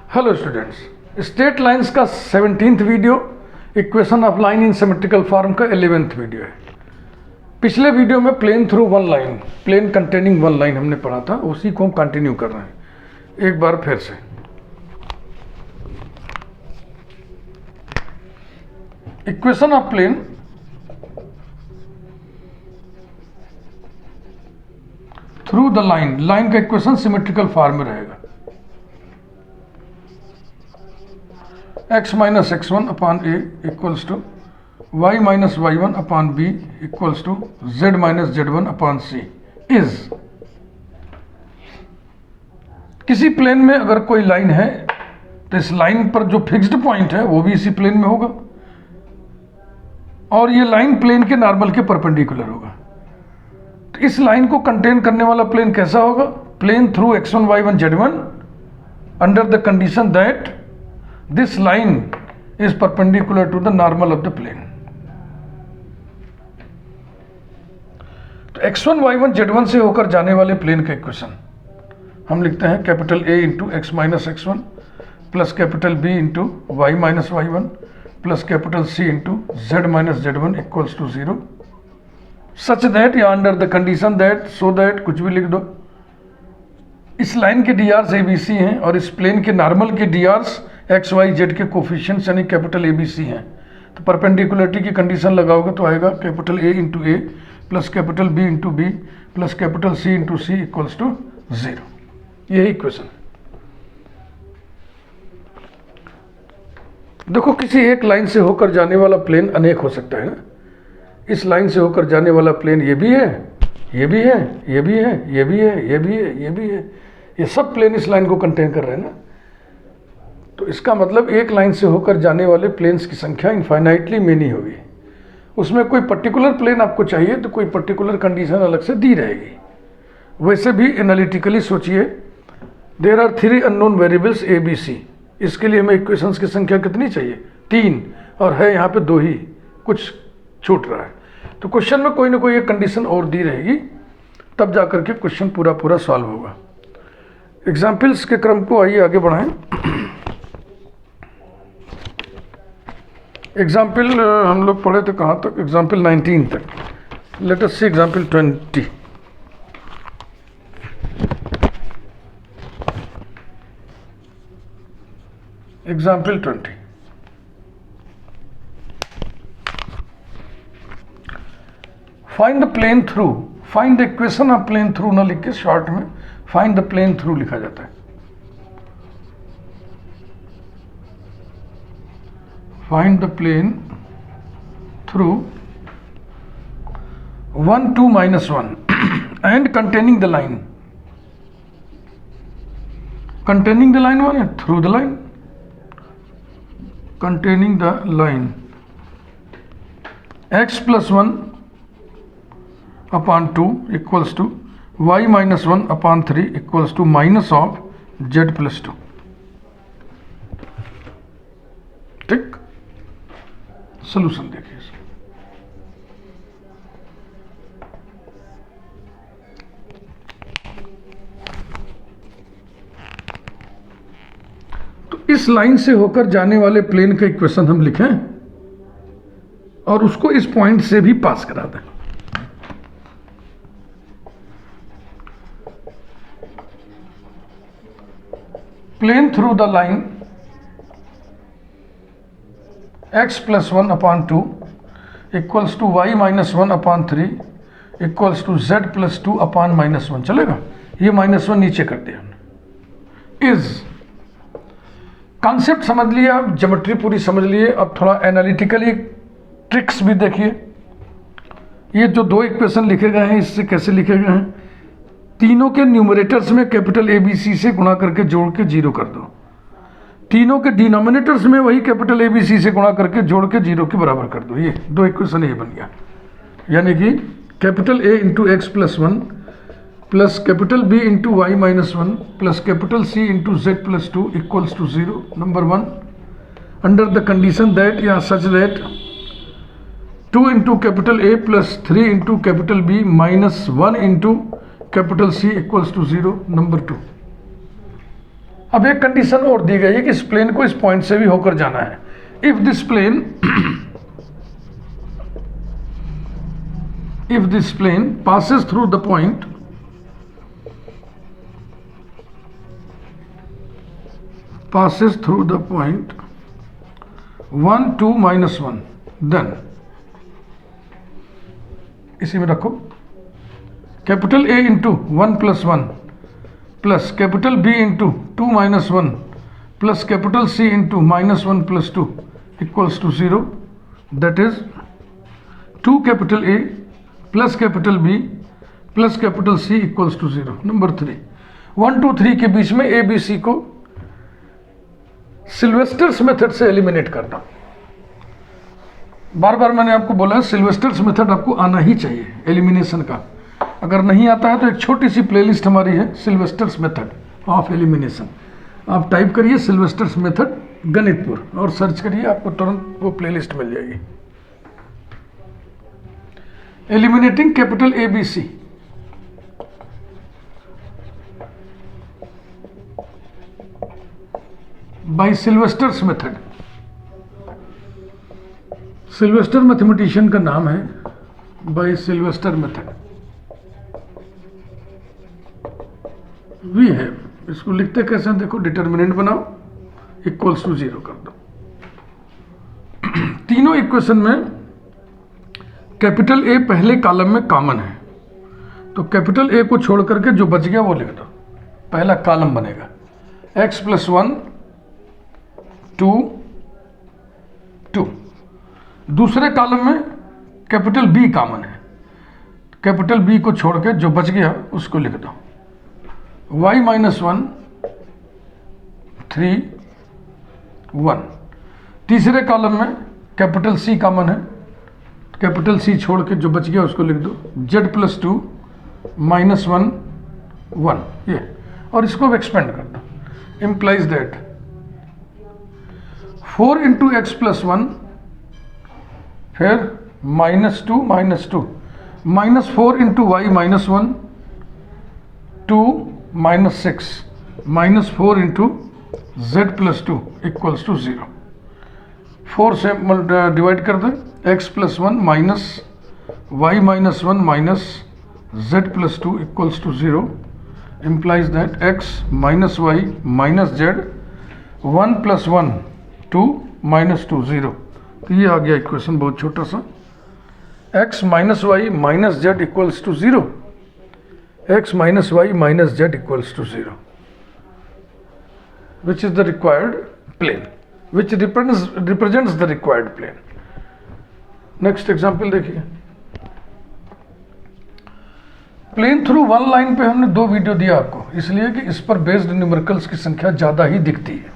Hello students, straight lines का 17th video, equation of line in symmetrical form का 11th video है। पिछले video में plane through one line, plane containing one line हमने पढ़ा था, उसी को हम कंटिन्यू कर रहे हैं एक बार फिर से। Equation of plane through the line, line का इक्वेशन सिमेट्रिकल फॉर्म में रहेगा। x minus x1 upon a equals to y minus y1 upon b equals to z minus z1 upon c is. किसी प्लेन में अगर कोई line है तो इस लाइन पर जो फिक्स्ड पॉइंट है वो भी इसी प्लेन में होगा और ये लाइन प्लेन के नॉर्मल के परपेंडिकुलर होगा। तो इस लाइन को कंटेन करने वाला प्लेन कैसा होगा? Plane through x1 y1 z1 under the condition that this line is perpendicular to the normal of the plane। तो x1 y1 z1 से होकर जाने वाले प्लेन का इक्वेशन हम लिखते हैं capital A into x minus x1 plus capital B into Y minus y1 plus capital C into z minus z1 equals to 0 such that या under the condition that, so that, कुछ भी लिख दो। इस line के D hours ABC हैं और इस प्लेन के नॉर्मल के D R's x y z के कोफिशिएंट्स यानी कैपिटल ABC हैं। तो परपेंडिकुलरिटी की कंडीशन लगाओगे तो आएगा capital A into A plus capital B into B plus capital C into C equals to 0। यही इक्वेशन। देखो, किसी एक लाइन से होकर जाने वाला प्लेन अनेक हो सकता है ना। इस लाइन से होकर जाने वाला प्लेन ये भी है, ये भी है, ये भी है, ये भी है, ये भी है, ये भी है, ये सब प्लेन इस लाइन को कंटेन कर रहे हैं ना। तो इसका मतलब एक लाइन से होकर जाने वाले प्लेन्स की संख्या इनफाइनाइटली मेनी होगी। उसमें कोई पर्टिकुलर प्लेन आपको चाहिए तो कोई पर्टिकुलर कंडीशन अलग से दी रहेगी। वैसे भी एनालिटिकली सोचिए, there are 3 unknown variables a B c. इसके लिए हमें इक्वेशंस की संख्या कितनी चाहिए? 3, और है यहाँ पे 2 ही, कुछ छूट रहा है। तो क्वेश्चन में कोई ना कोई एक कंडीशन और दी रहेगी, तब जाकर के क्वेश्चन पूरा सॉल्व होगा। एग्जाम्पल्स के क्रम को आइए आगे बढ़ाएं। एग्जाम्पल हम लोग पढ़े थे कहाँ तक? एग्जाम्पल 19 तक। Let us see example 20। Example 20। Find the plane through, find the equation of plane through ना लिख के शॉर्ट में फाइंड द प्लेन थ्रू लिखा जाता है। Find the plane through 1, 2, -1 and containing the line. Containing the line one है through the line. Containing the line x plus 1 upon 2 equals to y minus 1 upon 3 equals to minus of z plus 2। ठीक, solution देखिए। तो इस line से होकर जाने वाले plane का इक्वेशन हम लिखें और उसको इस पॉइंट से भी पास करा दें। Plane through the line x plus 1 upon 2 equals to y minus 1 upon 3 equals to z plus 2 upon -1। चलेगा? ये -1 नीचे कर दिया हमने। इज कॉन्सेप्ट समझ लिया, ज्योमेट्री पूरी समझ लिए। अब थोड़ा एनालिटिकली ट्रिक्स भी देखिए। ये जो 2 इक्वेशन लिखे गए हैं, इससे कैसे लिखे गए हैं? तीनों के न्यूमरेटर्स में कैपिटल ABC से गुणा करके जोड़ के 0 कर दो। तीनों के डिनोमिनेटर्स में वही कैपिटल ABC से गुणा करके जोड़ के 0 के बराबर कर दो। ये 2 इक्वेशन ये बन गया। यानी कि capital A into x plus 1 plus capital B into Y minus 1 plus capital C into Z plus 2 equals to 0। Number 1 under the condition that या such that 2 into capital A plus 3 into capital B minus 1 into capital C equals to 0। Number 2 अब एक condition और दी गई है कि इस plane को इस पॉइंट से भी होकर जाना है। If this plane passes through the point passes through the point 1 2 minus 1 then इसी में रखो capital A into 1 plus 1 plus capital B into 2 minus 1 plus capital C into minus 1 plus 2 equals to 0, that is 2 capital A plus capital B plus capital C equals to 0। Number 3, 1 2 3 के बीच में ABC को सिल्वेस्टर्स method से eliminate करना। बार बार मैंने आपको बोला है सिल्वेस्टर्स method आपको आना ही चाहिए एलिमिनेशन का। अगर नहीं आता है तो एक छोटी सी प्लेलिस्ट हमारी है सिल्वेस्टर्स मेथड ऑफ एलिमिनेशन। आप टाइप करिए सिल्वेस्टर्स मेथड गणितपुर और सर्च करिए, आपको तुरंत वो प्लेलिस्ट मिल जाएगी। Eliminating capital ABC by Sylvester's method. Sylvester mathematician का नाम है बाय सिल्वेस्टर मेथड। वी है, इसको लिखते कैसे हैं देखो, डिटर्मिनेंट बनाओ इक्वल्स टू 0 कर दो। तीनों इक्वेशन में कैपिटल A पहले कॉलम में कॉमन है, तो कैपिटल A को छोड़ करके जो बच गया वो लिख दो, पहला कॉलम बनेगा x प्लस 1 2 2। दूसरे कॉलम में कैपिटल B कॉमन है, कैपिटल B को छोड़ के जो बच गया उसको लिख दो y माइनस 1 3 1। तीसरे कॉलम में कैपिटल C कॉमन है, कैपिटल C छोड़ के जो बच गया उसको लिख दो z प्लस 2 माइनस 1 1 ये, और इसको एक्सपेंड कर दो। Implies that 4 into x plus 1 फिर minus 2 minus 4 into Y minus 1 2 minus 6 minus 4 into z plus 2 equals to 0। 4 से डिवाइड कर दें, x plus 1 minus y minus 1 minus z plus 2 equals to 0 implies that x minus y minus z 1 plus 1 2 minus 2 0। तो ये आ गया equation बहुत छोटा सा, x minus y minus z equals to 0, x minus y minus z equals to 0, which is the required plane, which represents the required plane। Next example देखिए, plane through one line पे हमने 2 video दिया आपको, इसलिए कि इस पर based numericals की संख्या ज्यादा ही दिखती है।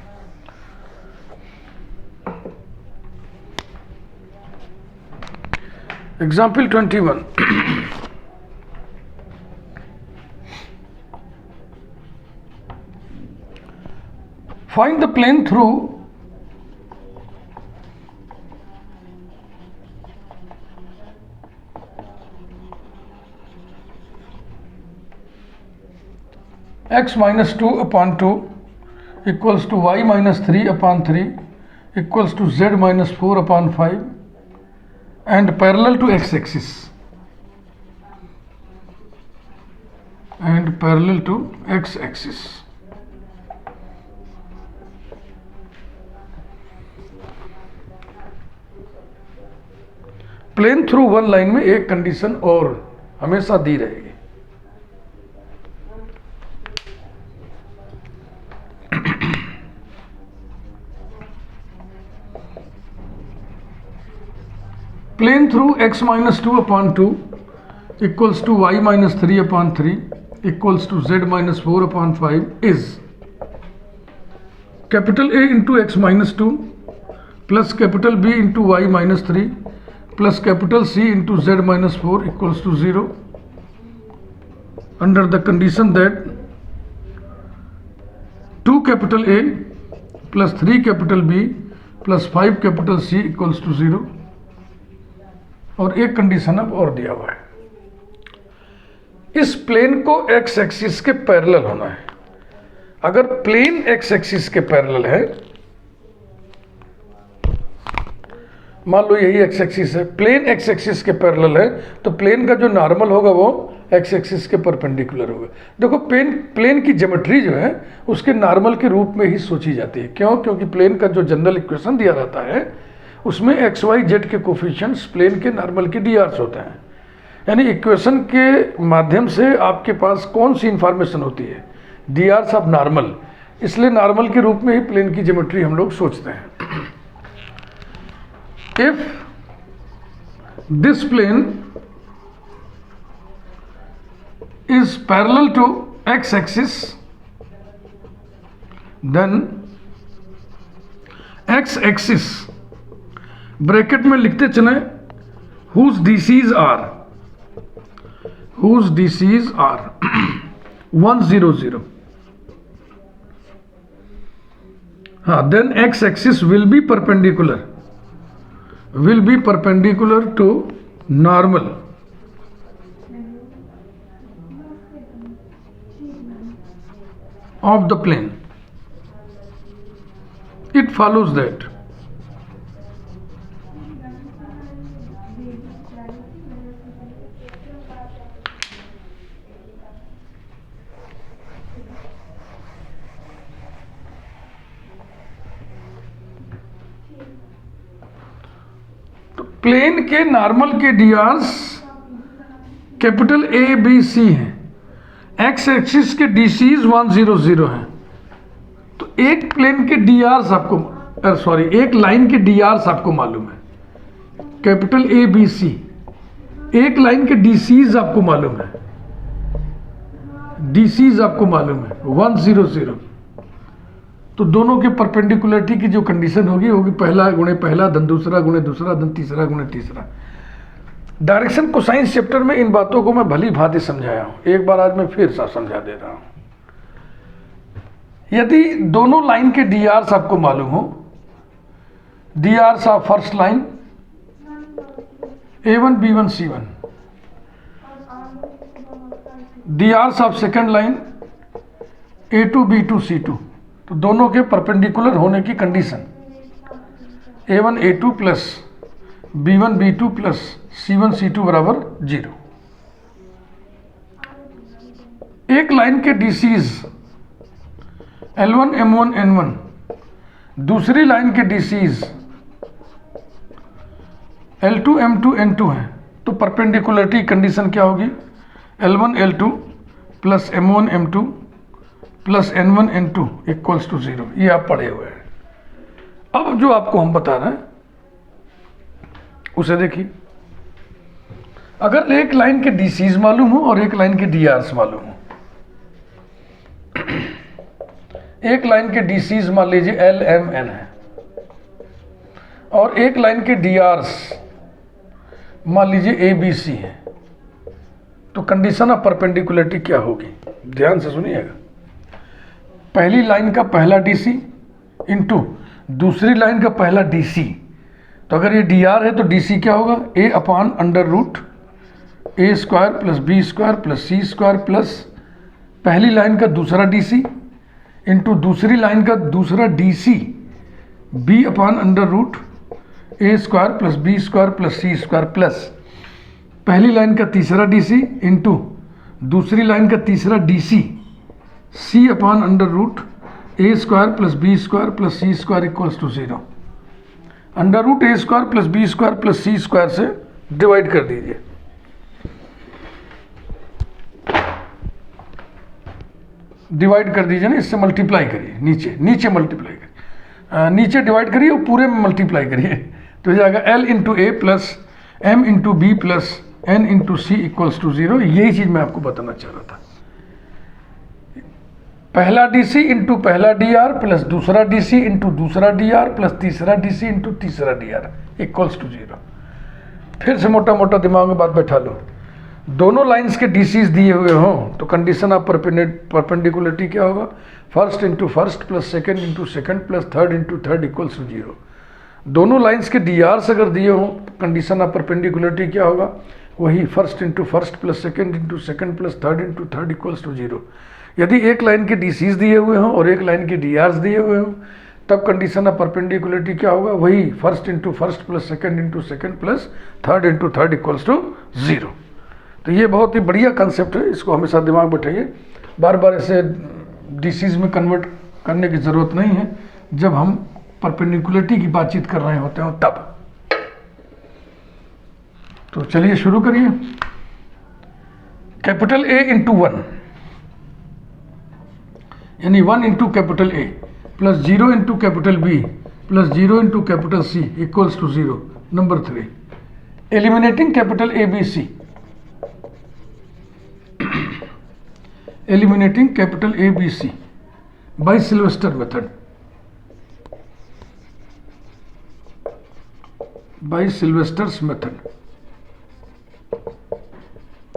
Example 21, find the plane through x minus 2 upon 2 equals to y minus 3 upon 3 equals to z minus 4 upon 5 and parallel to x axis and parallel to x axis। Plane through one line में एक condition और हमेशा दी रहेगी, plane through x minus 2 upon 2 equals to y minus 3 upon 3 equals to z minus 4 upon 5 is capital A into x minus 2 plus capital B into Y minus 3 plus capital C into z minus 4 equals to 0 under the condition that 2 capital A plus 3 capital B plus 5 capital C equals to 0। और एक condition अब और दिया हुआ है, इस plane को x axis के पैरेलल होना है। अगर प्लेन एक्स एक्सिस के पैरेलल है, मान लो यही एक्स एक्सिस है, प्लेन एक्स एक्सिस के पैरेलल है, तो प्लेन का जो नॉर्मल होगा वो एक्स एक्सिस के परपेंडिकुलर होगा। देखो प्लेन की ज्योमेट्री जो है उसके नॉर्मल के रूप में ही सोची जाती है। क्यों? क्योंकि प्लेन का जो जनरल इक्वेशन दिया रहता है उसमें एक्स वाई जेड के कोफिशिएंट्स प्लेन के नॉर्मल के डी आर्स होते हैं। यानी इक्वेशन के माध्यम से आपके पास कौन सी इंफॉर्मेशन होती है? D R's of normal. इसलिए नॉर्मल के रूप में ही प्लेन की ज्योमेट्री हम लोग सोचते हैं। If this plane is parallel to x-axis, then x-axis bracket में लिखते चले whose DCs are 1 0 0। हाँ, then x-axis will be perpendicular to normal of the plane. It follows that plane के नॉर्मल के DRs capital A B C हैं, x axis के DCs 1 0 0 हैं। तो एक प्लेन के डीआर्स आपको एक लाइन के डीआर्स आपको मालूम है, कैपिटल ए बी सी। एक लाइन के डीसीज आपको मालूम है, डीसीज आपको मालूम है 1 0 0। तो दोनों के परपेंडिकुलरिटी की जो कंडीशन होगी पहला गुणे पहला, धन दूसरा गुणे दूसरा, धन तीसरा गुणे तीसरा। डायरेक्शन कोसाइंस चैप्टर में इन बातों को मैं भली भांति समझाया हूं, एक बार आज मैं फिर से समझा दे रहा हूं। यदि दोनों लाइन के डीआर्स आपको मालूम हो, DRs of first line A1 B1 C1, DRs of second line A2 B2 C2, तो दोनों के परपेंडिकुलर होने की condition A1 A2 plus B1 B2 plus C1 C2 बराबर 0। एक लाइन के डीसीज L1 M1 N1, दूसरी लाइन के डीसीज L2 M2 N2 है, तो परपेंडिकुलरिटी कंडीशन क्या होगी? L1 L2 plus M1 M2 plus N1 N2 equals to 0। ये आप पढ़े हुए हैं। अब जो आपको हम बता रहे हैं उसे देखिए। अगर एक लाइन के डीसीज मालूम हो और एक लाइन के डीआर्स मालूम हो, एक लाइन के डीसीज मान लीजिए L M N है और एक लाइन के डीआर्स मान लीजिए A B C है, तो कंडीशन ऑफ परपेंडिकुलरिटी क्या होगी? ध्यान से सुनिएगा। पहली लाइन का पहला डीसी इंटू दूसरी लाइन का पहला डीसी, तो अगर ये डीआर है तो डीसी क्या होगा? A upon under root A square plus B square plus C square plus पहली लाइन का दूसरा डीसी इंटू दूसरी लाइन का दूसरा DC B upon under root A square plus B square plus C square plus पहली line का तीसरा DC into दूसरी लाइन का तीसरा DC C upon under root A square plus B square plus C square equals to 0। Under root A square plus B square plus C square से divide कर दीजिए। Divide कर दीजिए ना, इससे मल्टीप्लाई करिए, नीचे मल्टीप्लाई करिए, नीचे डिवाइड करिए और पूरे में मल्टीप्लाई करिए, तो जाएगा L into A plus M into B plus N into C equals to 0। यही चीज़ मैं आपको बताना चाह रहा था। पहला डीसी इंटू पहला डीआर प्लस दूसरा डीसी इंटू दूसरा डीआर प्लस तीसरा डीसी इंटू तीसरा डीआर इक्वल्स टू 0। फिर से मोटा मोटा दिमाग में बात बैठा लो। दोनों लाइंस के डीसीज दिए हुए हों तो कंडीशन ऑफ परपेंडिकुलरिटी क्या होगा? First into first plus second into second plus third into third equals to 0। दोनों लाइंस के डीआर्स अगर दिए हों तो कंडीशन ऑफ परपेंडिकुलरिटी क्या होगा? वही first into first plus second into second plus third into third equals to 0। यदि एक लाइन के डीसीज दिए हुए हों और एक लाइन के डीआर्स दिए हुए हों, तब कंडीशन ऑफ परपेंडिकुलरिटी क्या होगा? वही first into first plus second into second plus third into third equals to 0। तो ये बहुत ही बढ़िया कंसेप्ट है, इसको हमेशा दिमाग में बैठाइए। बार बार ऐसे डीसीज में कन्वर्ट करने की ज़रूरत नहीं है जब हम परपेंडिकुलरिटी की बातचीत कर रहे होते हैं तब। तो चलिए शुरू करिए। कैपिटल ए इंटू 1 यानी 1 into capital A plus 0 into capital B plus 0 into capital C equals to 0। Number 3, eliminating capital A B C, eliminating capital A B C by Sylvester method, by Sylvester's method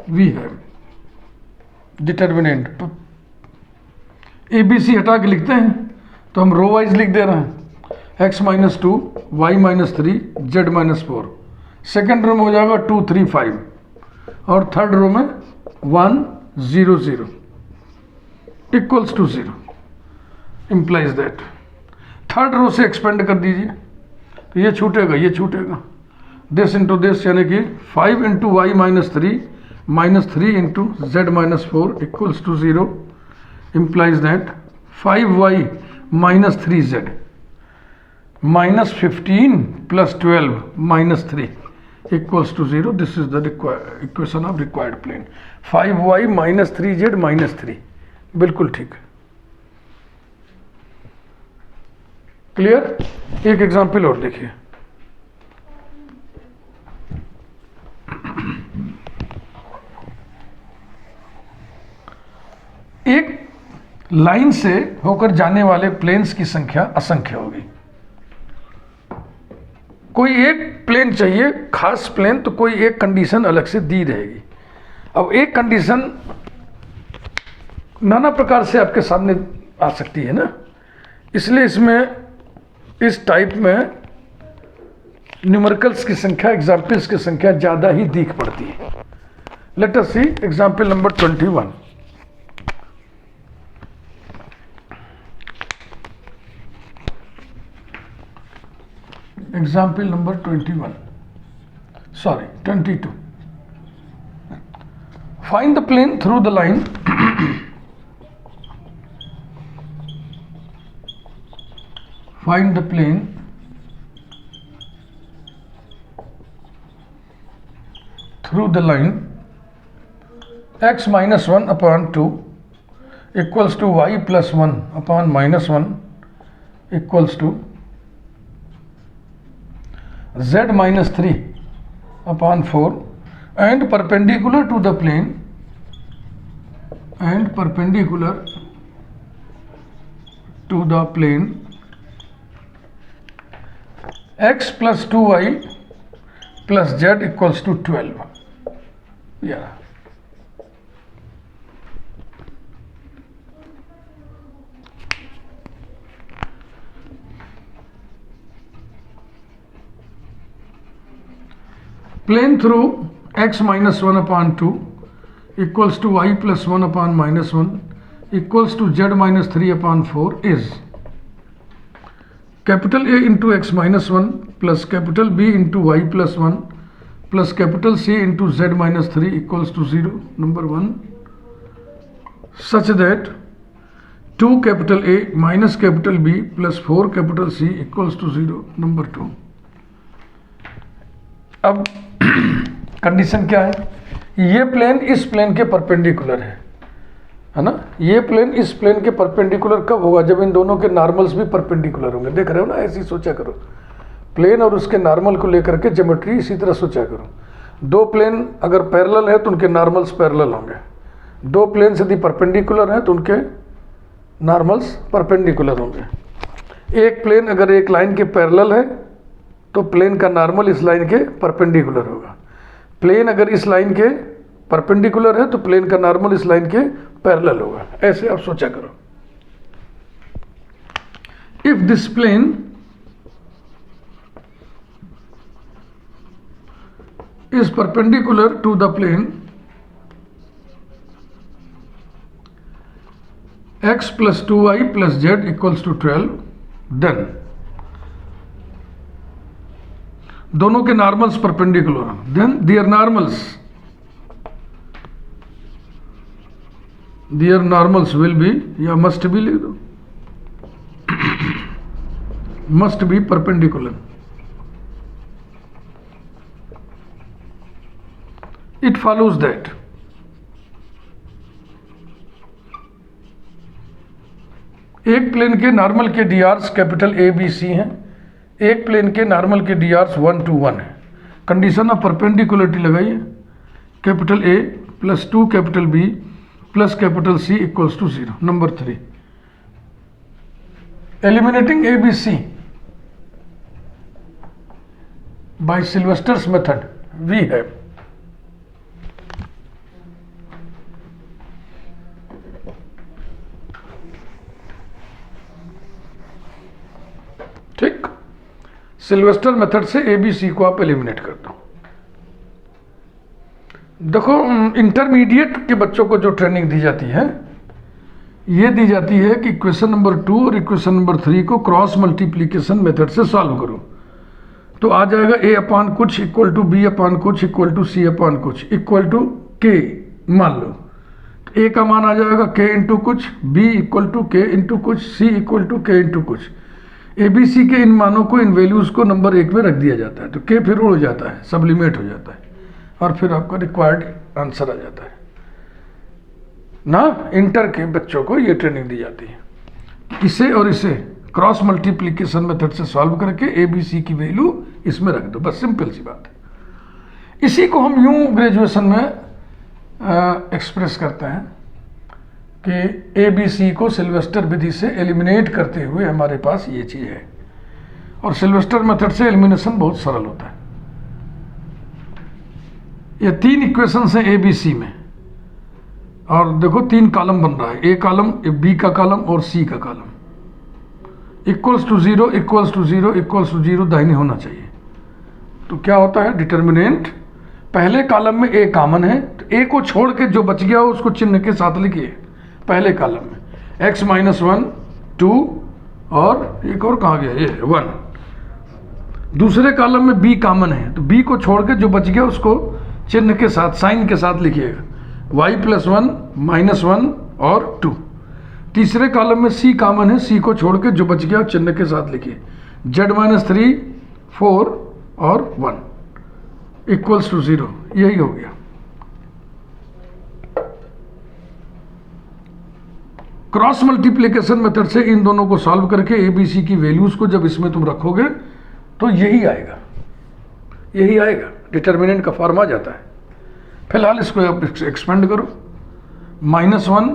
we have determinant ABC हटा के लिखते हैं तो हम row wise लिख दे रहे हैं x minus 2 y minus 3 z minus 4। Second row में हो जाएगा 2 3 5 और थर्ड रो में 1 0 0 equals to 0 implies that. Third row से एक्सपेंड कर दीजिए तो ये छूटेगा, ये छूटेगा, दिस इंटू दिस, यानी कि 5 into Y minus 3 into Z minus 4 equals to 0 implies that 5y minus 3z minus 15 plus 12 minus 3 equals to 0। This is the equation of required plane. 5y minus 3z minus 3, बिल्कुल ठीक है। Clear? एक example और देखिए। एक line से होकर जाने वाले प्लेन्स की संख्या असंख्य होगी। कोई एक प्लेन चाहिए, खास प्लेन, तो कोई एक कंडीशन अलग से दी रहेगी। अब एक कंडीशन नाना प्रकार से आपके सामने आ सकती है ना, इसलिए इसमें इस टाइप में न्यूमेरिकल्स की संख्या, एग्जाम्पल्स की संख्या ज़्यादा ही दिख पड़ती है। Let us see example number 21। Example number 22। Find the plane through the line find the plane through the line x minus 1 upon 2 equals to y plus 1 upon minus 1 equals to z minus 3 upon 4 and perpendicular to the plane x plus 2y plus z equals to 12। yeah, plane through x minus 1 upon 2 equals to y plus 1 upon minus 1 equals to z minus 3 upon 4 is capital A into x minus 1 plus capital B into Y plus 1 plus capital C into Z minus 3 equals to 0। Number 1, such that 2 capital A minus capital B plus 4 capital C equals to 0। Number 2। अब condition क्या है? ये plane इस plane के perpendicular है ना। ये plane इस प्लेन के परपेंडिकुलर कब होगा? जब इन दोनों के नॉर्मल्स भी परपेंडिकुलर होंगे। देख रहे हो ना, ऐसे ही सोचा करो। प्लेन और उसके नॉर्मल को लेकर के ज्योमेट्री इसी तरह सोचा करो। दो प्लेन अगर पैरेलल है तो उनके नॉर्मल्स पैरेलल होंगे। दो प्लेन यदि परपेंडिकुलर हैं तो उनके नॉर्मल्स परपेंडिकुलर होंगे। एक प्लेन अगर एक लाइन के पैरेलल है तो प्लेन का नॉर्मल इस लाइन के परपेंडिकुलर होगा। प्लेन अगर इस लाइन के परपेंडिकुलर है तो प्लेन का नॉर्मल इस लाइन के पैरेलल होगा। ऐसे आप सोचा करो। If this plane is perpendicular to the plane x plus 2y plus z equals to 12, then दोनों के normals perpendicular, then their normals will be, या मस्ट बी लिख दो, must be perpendicular. It follows that एक plane के normal के DRs capital A B C हैं, एक प्लेन के नॉर्मल के डीआर्स 1 to 1 है. कंडीशन ऑफ परपेंडिकुलरिटी लगाइए, capital A plus 2 capital B plus capital C equals to 0. Number 3, eliminating A B C by Sylvester's method we have ठीक, Sylvester method से A B C को आप eliminate कर दो. देखो इंटरमीडिएट के बच्चों को जो ट्रेनिंग दी जाती है, ये दी जाती है कि इक्वेशन नंबर 2 और इक्वेशन नंबर 3 को क्रॉस मल्टीप्लीकेशन मेथड से सॉल्व करो. तो आ जाएगा a अपान कुछ इक्वल टू b अपान कुछ इक्वल टू c अपान कुछ इक्वल टू k. मान लो तो a का मान आ जाएगा k इंटू कुछ, b equal to k into कुछ, c equal to k into कुछ. ए बी सी के इन मानों को, इन वैल्यूज को नंबर 1 में रख दिया जाता है, तो k फिर उड़ जाता है, सब्लिमेट हो जाता है, और फिर आपका रिक्वायर्ड आंसर आ जाता है ना. इंटर के बच्चों को ये ट्रेनिंग दी जाती है, इसे और इसे क्रॉस मल्टीप्लिकेशन मेथड से सॉल्व करके ए बी सी की वैल्यू इसमें रख दो, बस सिंपल सी बात है. इसी को हम यूं ग्रेजुएशन में एक्सप्रेस करते हैं कि ए बी सी को सिल्वेस्टर विधि से एलिमिनेट करते हुए हमारे पास ये चीज़ है. और सिल्वेस्टर मेथड से एलिमिनेशन बहुत सरल होता है. ये 3 इक्वेशंस हैं ए बी सी में, और देखो 3 कॉलम बन रहा है, ए कॉलम, बी का कॉलम और सी का column. Equals to 0 equals to 0 equals to 0 दाहिने होना चाहिए. तो क्या होता है, डिटर्मिनेंट पहले कॉलम में ए कॉमन है, तो ए को छोड़ के जो बच गया उसको चिन्ह के साथ लिखिए. पहले कॉलम में x माइनस 1 2 और एक और कहाँ गया ये 1. दूसरे कॉलम में b कॉमन है, तो b को छोड़ के जो बच गया उसको चिन्ह के साथ, साइन के साथ लिखिएगा, y प्लस 1 माइनस 1 और 2. तीसरे कॉलम में c कॉमन है, c को छोड़ के जो बच गया चिन्ह के साथ लिखिए, z माइनस 3 4 और 1 इक्वल्स टू 0. यही हो गया. क्रॉस मल्टीप्लिकेशन मेथड से इन दोनों को सॉल्व करके ए बी सी की वैल्यूज को जब इसमें तुम रखोगे तो यही आएगा, यही आएगा, डिटर्मिनेंट का फॉर्म आ जाता है. फिलहाल इसको आप एक्सपेंड करो, minus 1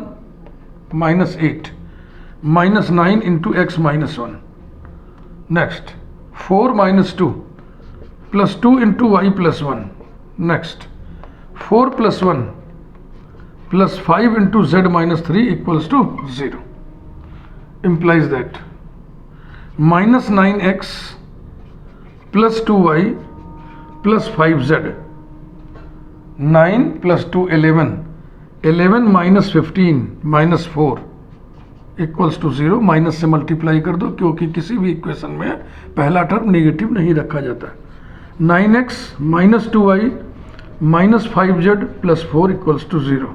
minus 8 minus 9 into x minus 1. Next 4 minus 2 plus 2 into Y plus 1. Next 4 plus 1 plus 5 into Z minus 3 equals to 0. implies that minus 9x plus 2y plus 5z. 9 plus 2 11, 11 minus 15 minus 4 equals to 0. Minus से multiply कर दो, क्योंकि किसी भी equation में पहला term negative नहीं रखा जाता. 9x minus 2y minus 5z plus 4 equals to 0.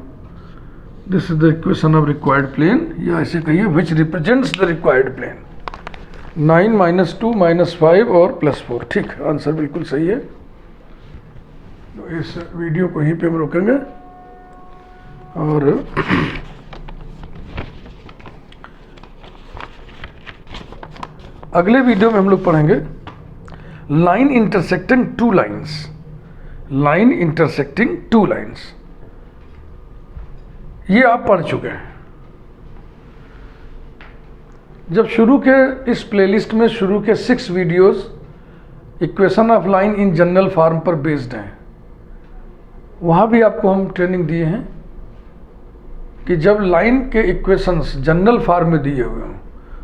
This is the equation of required plane, या ऐसे कहिए which represents the required plane. 9 minus 2 minus 5 और प्लस 4. ठीक, आंसर बिल्कुल सही है. तो इस वीडियो को यहीं पे हम रोकेंगे, और अगले वीडियो में हम लोग पढ़ेंगे line intersecting two lines. Line intersecting two lines ये आप पढ़ चुके हैं. जब शुरू के इस प्लेलिस्ट में शुरू के 6 videos equation of line in general form पर बेस्ड हैं. वहाँ भी आपको हम ट्रेनिंग दिए हैं कि जब लाइन के इक्वेशंस जनरल फॉर्म में दिए हुए हों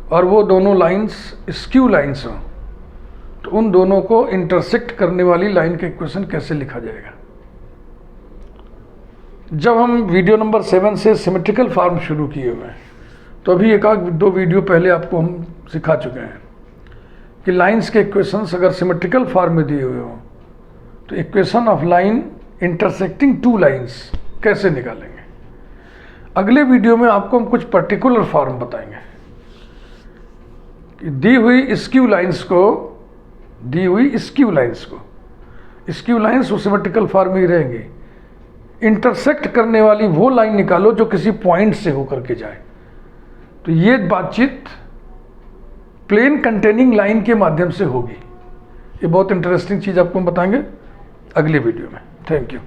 और वो दोनों लाइंस स्क्यू लाइंस हों, तो उन दोनों को इंटरसेक्ट करने वाली लाइन के इक्वेशन कैसे लिखा जाएगा. जब हम वीडियो नंबर 7 से सिमेट्रिकल फॉर्म शुरू किए हुए हैं, तो अभी एक आध दो वीडियो पहले आपको हम सिखा चुके हैं कि लाइंस के इक्वेशंस अगर सिमेट्रिकल फॉर्म में दिए हुए हों तो equation of line intersecting two lines कैसे निकालेंगे। अगले वीडियो में आपको हम कुछ पर्टिकुलर फॉर्म बताएंगे कि दी हुई स्क्यू लाइंस वो सिमेट्रिकल फॉर्म में ही रहेंगी। इंटरसेक्ट करने वाली वो लाइन निकालो जो किसी पॉइंट से होकर के जाए। तो ये बातचीत प्लेन कंटेनिंग लाइन के माध्यम से होगी। ये बहुत इंटरेस्टिंग चीज़ आपको हम बताएंगे अगले वीडियो में। Thank you.